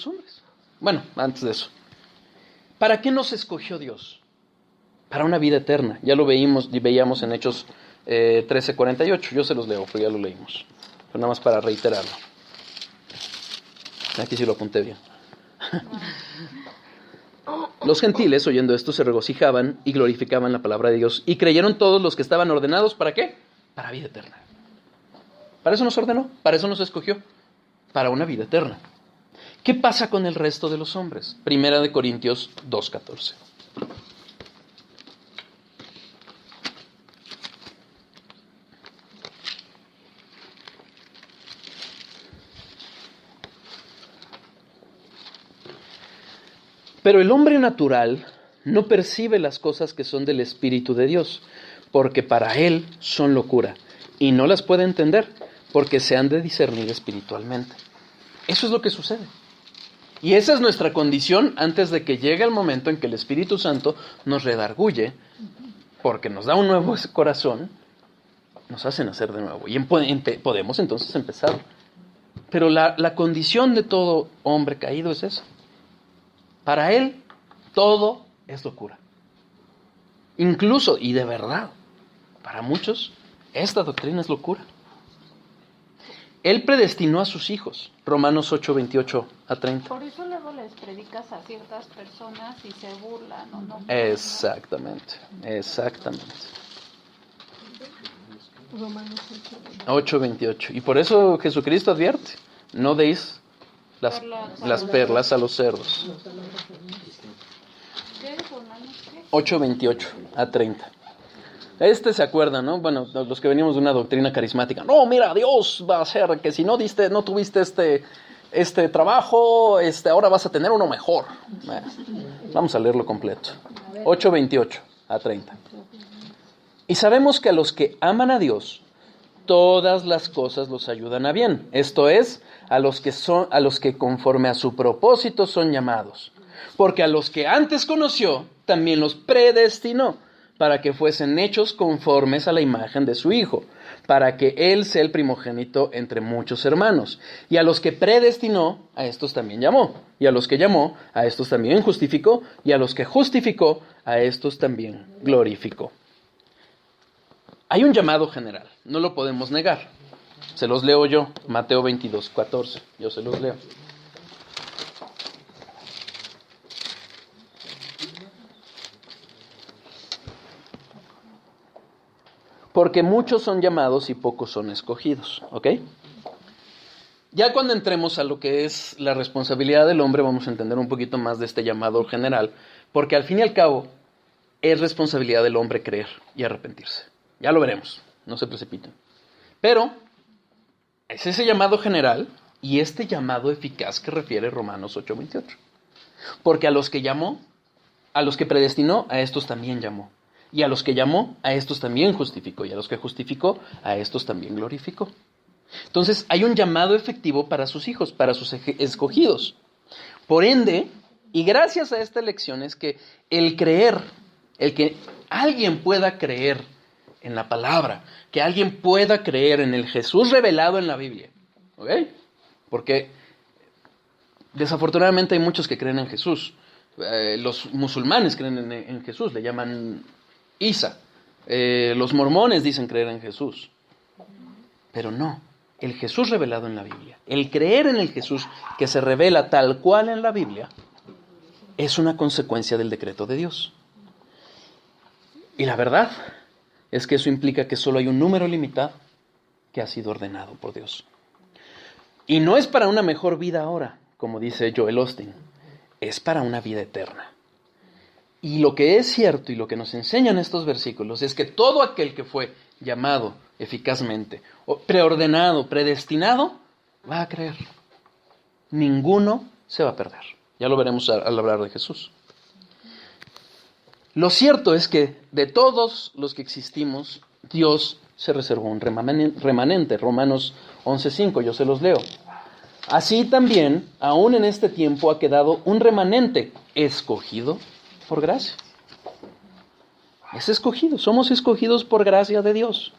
hombres. Bueno, antes de eso. ¿Para qué nos escogió Dios? Para una vida eterna. Ya lo veíamos en Hechos 13:48. Yo se los leo, pero ya lo leímos. Pero nada más para reiterarlo. Aquí sí lo apunté bien. Los gentiles, oyendo esto, se regocijaban y glorificaban la palabra de Dios. Y creyeron todos los que estaban ordenados, ¿para qué? Para vida eterna. Para eso nos ordenó, para eso nos escogió. Para una vida eterna. ¿Qué pasa con el resto de los hombres? Primera de Corintios 2:14. Pero el hombre natural no percibe las cosas que son del Espíritu de Dios, porque para él son locura, y no las puede entender, porque se han de discernir espiritualmente. Eso es lo que sucede. Y esa es nuestra condición antes de que llegue el momento en que el Espíritu Santo nos redarguye, porque nos da un nuevo corazón, nos hace nacer de nuevo. Y podemos entonces empezar. Pero la condición de todo hombre caído es esa. Para él, todo es locura. Incluso, y de verdad, para muchos, esta doctrina es locura. Él predestinó a sus hijos, Romanos 8:28-30. Por eso luego les predicas a ciertas personas y se burlan, ¿o no? Exactamente. Romanos 8:28. Y por eso Jesucristo advierte, no deis las perlas a los cerdos. 8:28-30. Se acuerda, ¿no? Bueno, los que venimos de una doctrina carismática. No, mira, Dios va a hacer que si no tuviste este trabajo, ahora vas a tener uno mejor. Vamos a leerlo completo. 8:28-30. Y sabemos que a los que aman a Dios, todas las cosas los ayudan a bien. Esto es, a los que conforme a su propósito son llamados. Porque a los que antes conoció, también los predestinó, para que fuesen hechos conformes a la imagen de su Hijo, para que Él sea el primogénito entre muchos hermanos. Y a los que predestinó, a estos también llamó. Y a los que llamó, a estos también justificó. Y a los que justificó, a estos también glorificó. Hay un llamado general, no lo podemos negar. Se los leo yo, Mateo 22:14. Yo se los leo. Porque muchos son llamados y pocos son escogidos, ¿ok? Ya cuando entremos a lo que es la responsabilidad del hombre, vamos a entender un poquito más de este llamado general, porque al fin y al cabo es responsabilidad del hombre creer y arrepentirse. Ya lo veremos, no se precipiten. Pero es ese llamado general y este llamado eficaz que refiere Romanos 8:28. Porque a los que llamó, a los que predestinó, a estos también llamó. Y a los que llamó, a estos también justificó. Y a los que justificó, a estos también glorificó. Entonces hay un llamado efectivo para sus hijos, para sus escogidos. Por ende, y gracias a esta elección es que el creer, el que alguien pueda creer en la palabra, que alguien pueda creer en el Jesús revelado en la Biblia, ¿ok? Porque desafortunadamente hay muchos que creen en Jesús. Los musulmanes creen en Jesús, le llaman Isa. Los mormones dicen creer en Jesús. Pero no, el Jesús revelado en la Biblia, el creer en el Jesús que se revela tal cual en la Biblia, es una consecuencia del decreto de Dios. Y la verdad es que eso implica que solo hay un número limitado que ha sido ordenado por Dios. Y no es para una mejor vida ahora, como dice Joel Osteen, es para una vida eterna. Y lo que es cierto y lo que nos enseñan estos versículos es que todo aquel que fue llamado eficazmente, preordenado, predestinado, va a creer. Ninguno se va a perder. Ya lo veremos al hablar de Jesús. Lo cierto es que de todos los que existimos, Dios se reservó un remanente. Romanos 11:5, yo se los leo. Así también, aún en este tiempo, ha quedado un remanente escogido por gracia. Es escogido, somos escogidos por gracia de Dios.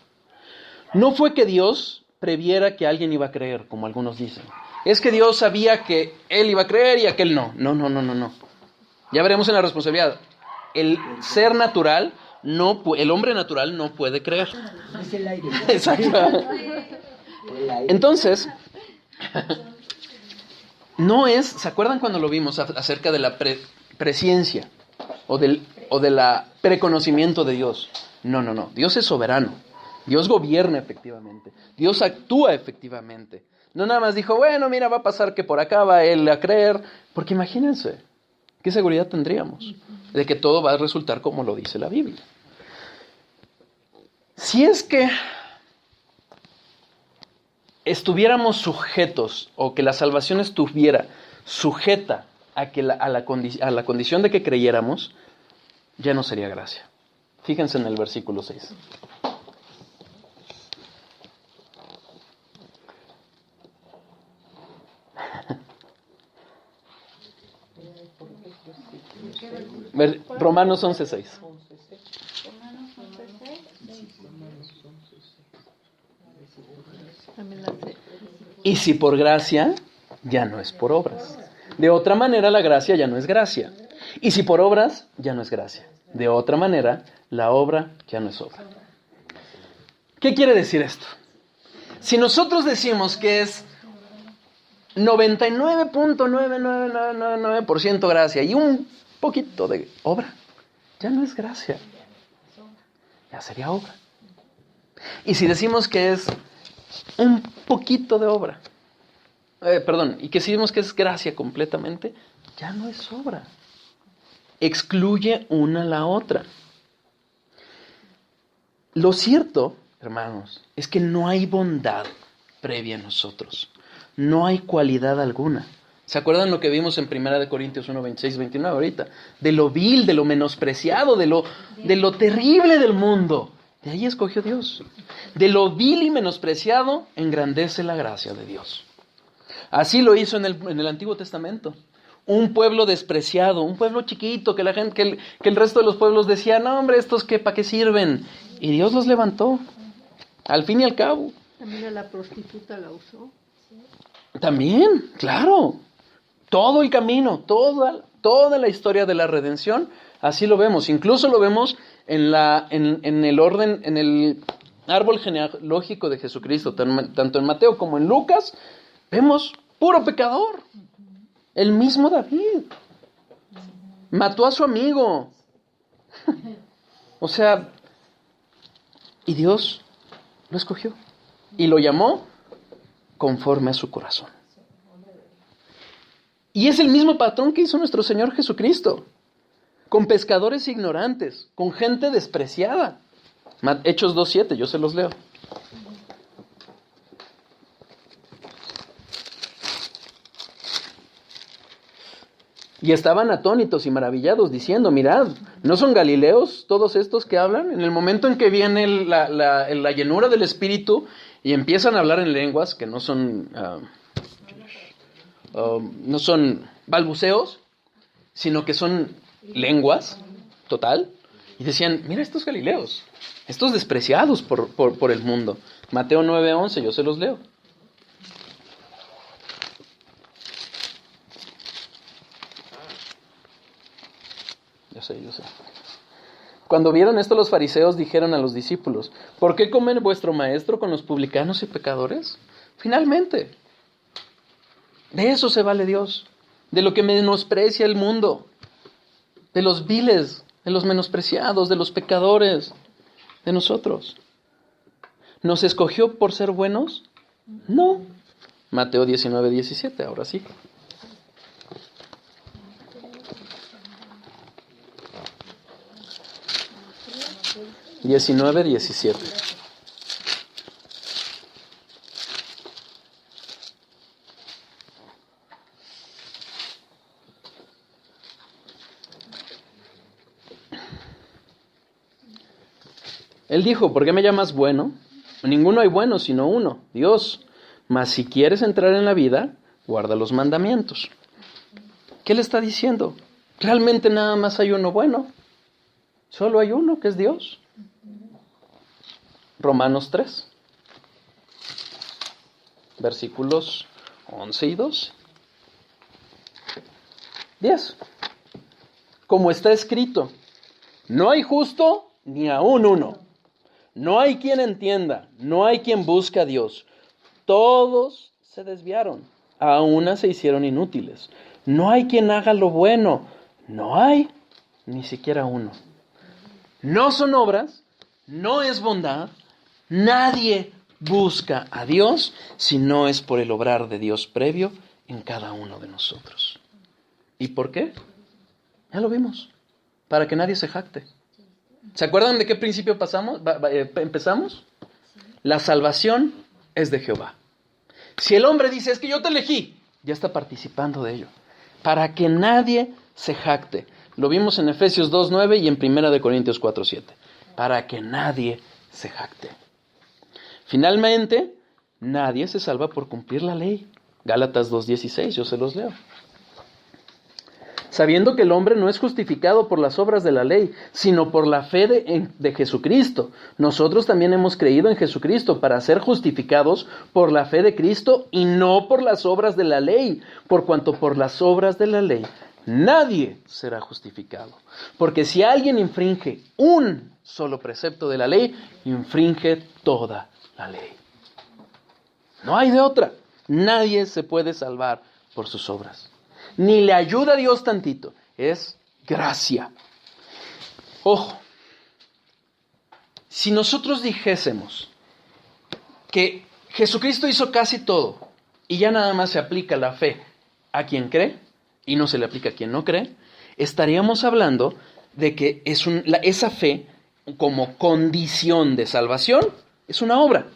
No fue que Dios previera que alguien iba a creer, como algunos dicen. Es que Dios sabía que él iba a creer y aquel no. No. Ya veremos en la responsabilidad. El ser natural, el hombre natural no puede creer. Es el aire. Exacto. Entonces, no es, ¿se acuerdan cuando lo vimos acerca de la presciencia o de la preconocimiento de Dios? No. Dios es soberano. Dios gobierna efectivamente. Dios actúa efectivamente. No nada más dijo, bueno, mira, va a pasar que por acá va él a creer. Porque imagínense, ¿qué seguridad tendríamos de que todo va a resultar como lo dice la Biblia? Si es que estuviéramos sujetos, o que la salvación estuviera sujeta a la condición de que creyéramos, ya no sería gracia. Fíjense en el versículo 6. Romanos 11:6. Romanos 11:6. Y si por gracia, ya no es por obras. De otra manera, la gracia ya no es gracia. Y si por obras, ya no es gracia. De otra manera, la obra ya no es obra. ¿Qué quiere decir esto? Si nosotros decimos que es 99.99999% gracia y un poquito de obra, ya no es gracia. Ya sería obra. Y si decimos que es un poquito de obra, y que si decimos que es gracia completamente, ya no es obra. Excluye una a la otra. Lo cierto, hermanos, es que no hay bondad previa en nosotros. No hay cualidad alguna. ¿Se acuerdan lo que vimos en 1 Corintios 1, 26, 29 ahorita? De lo vil, de lo menospreciado, de lo terrible del mundo. De ahí escogió Dios. De lo vil y menospreciado engrandece la gracia de Dios. Así lo hizo en el Antiguo Testamento. Un pueblo despreciado, un pueblo chiquito, que el resto de los pueblos decían, no hombre, estos ¿para qué sirven? Y Dios los levantó, al fin y al cabo. También a la prostituta la usó. También, claro. Todo el camino, toda la historia de la redención, así lo vemos. Incluso lo vemos en el orden, en el árbol genealógico de Jesucristo, tanto en Mateo como en Lucas, vemos puro pecador. El mismo David mató a su amigo. O sea, y Dios lo escogió y lo llamó conforme a su corazón. Y es el mismo patrón que hizo nuestro Señor Jesucristo, con pescadores ignorantes, con gente despreciada. Hechos 2:7, yo se los leo. Y estaban atónitos y maravillados, diciendo, mirad, ¿no son galileos todos estos que hablan? En el momento en que viene la llenura del Espíritu y empiezan a hablar en lenguas que no son balbuceos, sino que son lenguas, total. Y decían, mira estos galileos, estos despreciados por el mundo. Mateo 9:11, yo se los leo. Yo sé. Cuando vieron esto, los fariseos dijeron a los discípulos, ¿por qué come vuestro maestro con los publicanos y pecadores? Finalmente, de eso se vale Dios, de lo que menosprecia el mundo, de los viles, de los menospreciados, de los pecadores, de nosotros. ¿Nos escogió por ser buenos? No. Mateo 19:17, ahora sí. Mateo 19:17. Él dijo, ¿por qué me llamas bueno? Ninguno hay bueno sino uno, Dios. Mas si quieres entrar en la vida, guarda los mandamientos. ¿Qué le está diciendo? Realmente nada más hay uno bueno. Solo hay uno, que es Dios. Romanos 3, versículos 11 y 12. 10. Como está escrito, no hay justo ni aún uno. No hay quien entienda, no hay quien busque a Dios. Todos se desviaron, a una se hicieron inútiles. No hay quien haga lo bueno, no hay ni siquiera uno. No son obras, no es bondad, nadie busca a Dios si no es por el obrar de Dios previo en cada uno de nosotros. ¿Y por qué? Ya lo vimos, para que nadie se jacte. ¿Se acuerdan de qué principio empezamos? La salvación es de Jehová. Si el hombre dice, es que yo te elegí, ya está participando de ello. Para que nadie se jacte. Lo vimos en Efesios 2:9 y en 1 Corintios 4:7. Para que nadie se jacte. Finalmente, nadie se salva por cumplir la ley. Gálatas 2:16, yo se los leo. Sabiendo que el hombre no es justificado por las obras de la ley, sino por la fe de Jesucristo. Nosotros también hemos creído en Jesucristo para ser justificados por la fe de Cristo y no por las obras de la ley, por cuanto por las obras de la ley nadie será justificado. Porque si alguien infringe un solo precepto de la ley, infringe toda la ley. No hay de otra. Nadie se puede salvar por sus obras. Ni le ayuda a Dios tantito. Es gracia. Ojo. Si nosotros dijésemos que Jesucristo hizo casi todo y ya nada más se aplica la fe a quien cree y no se le aplica a quien no cree, estaríamos hablando de que esa fe como condición de salvación es una obra.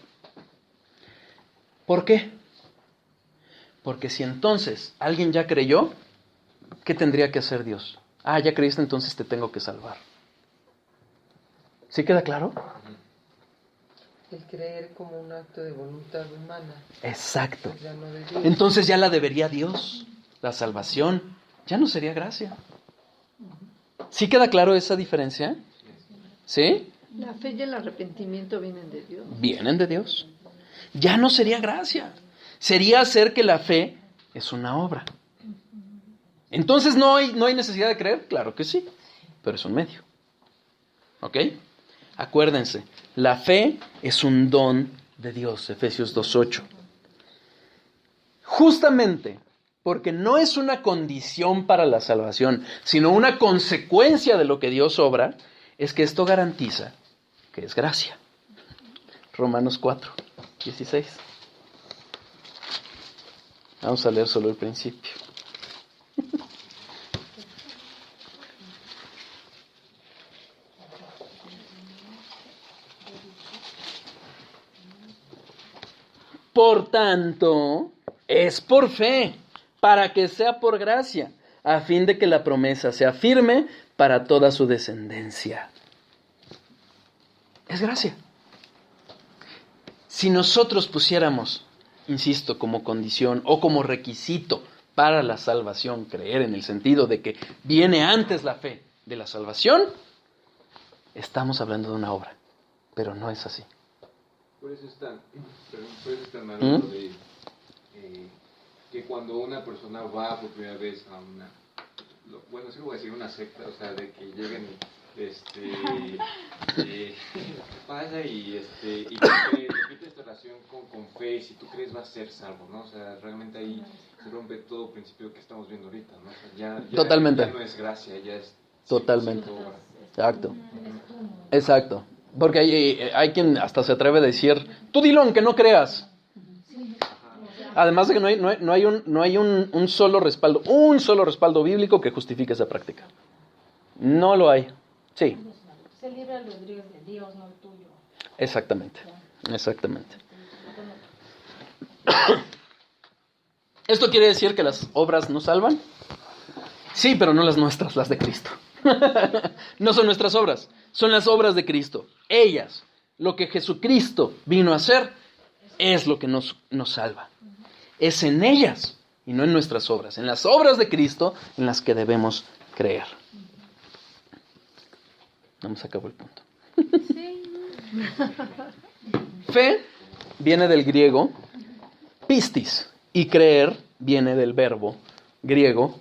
¿Por qué? Porque si entonces alguien ya creyó, ¿qué tendría que hacer Dios? Ah, ya creíste, entonces te tengo que salvar. ¿Sí queda claro? El creer como un acto de voluntad humana. Exacto. Pues ya no de Dios. Entonces ya la debería Dios. La salvación ya no sería gracia. ¿Sí queda claro esa diferencia? ¿Sí? La fe y el arrepentimiento vienen de Dios. Vienen de Dios. Ya no sería gracia. Sería hacer que la fe es una obra. Entonces, ¿no hay necesidad de creer? Claro que sí, pero es un medio. ¿Ok? Acuérdense, la fe es un don de Dios, Efesios 2:8. Justamente porque no es una condición para la salvación, sino una consecuencia de lo que Dios obra, es que esto garantiza que es gracia. Romanos 4:16. Vamos a leer solo el principio. Por tanto, es por fe, para que sea por gracia, a fin de que la promesa sea firme para toda su descendencia. Es gracia. Si nosotros pusiéramos, insisto, como condición o como requisito para la salvación, creer en el sentido de que viene antes la fe de la salvación, estamos hablando de una obra, pero no es así. Por eso están hablando de que cuando una persona va por primera vez a una, bueno, sí voy a decir una secta, o sea, de que lleguen pasa y repite esta oración con fe, y si tú crees vas a ser salvo, ¿no? O sea, realmente ahí se rompe todo principio que estamos viendo ahorita, ¿no? O sea, Totalmente. Ya no es gracia, ya es Totalmente. obra. Exacto. Exacto. Porque hay quien hasta se atreve a decir, tú dilo aunque no creas. Además de que no hay un solo respaldo bíblico que justifique esa práctica. No lo hay. Sí. Se libre albedrío de Dios, no el tuyo. Exactamente. ¿Esto quiere decir que las obras no salvan? Sí, pero no las nuestras, las de Cristo. No son nuestras obras, son las obras de Cristo. Ellas, lo que Jesucristo vino a hacer, es lo que nos salva. Es en ellas y no en nuestras obras, en las obras de Cristo en las que debemos creer. No me acabó el punto. Fe viene del griego pistis, Y creer viene del verbo griego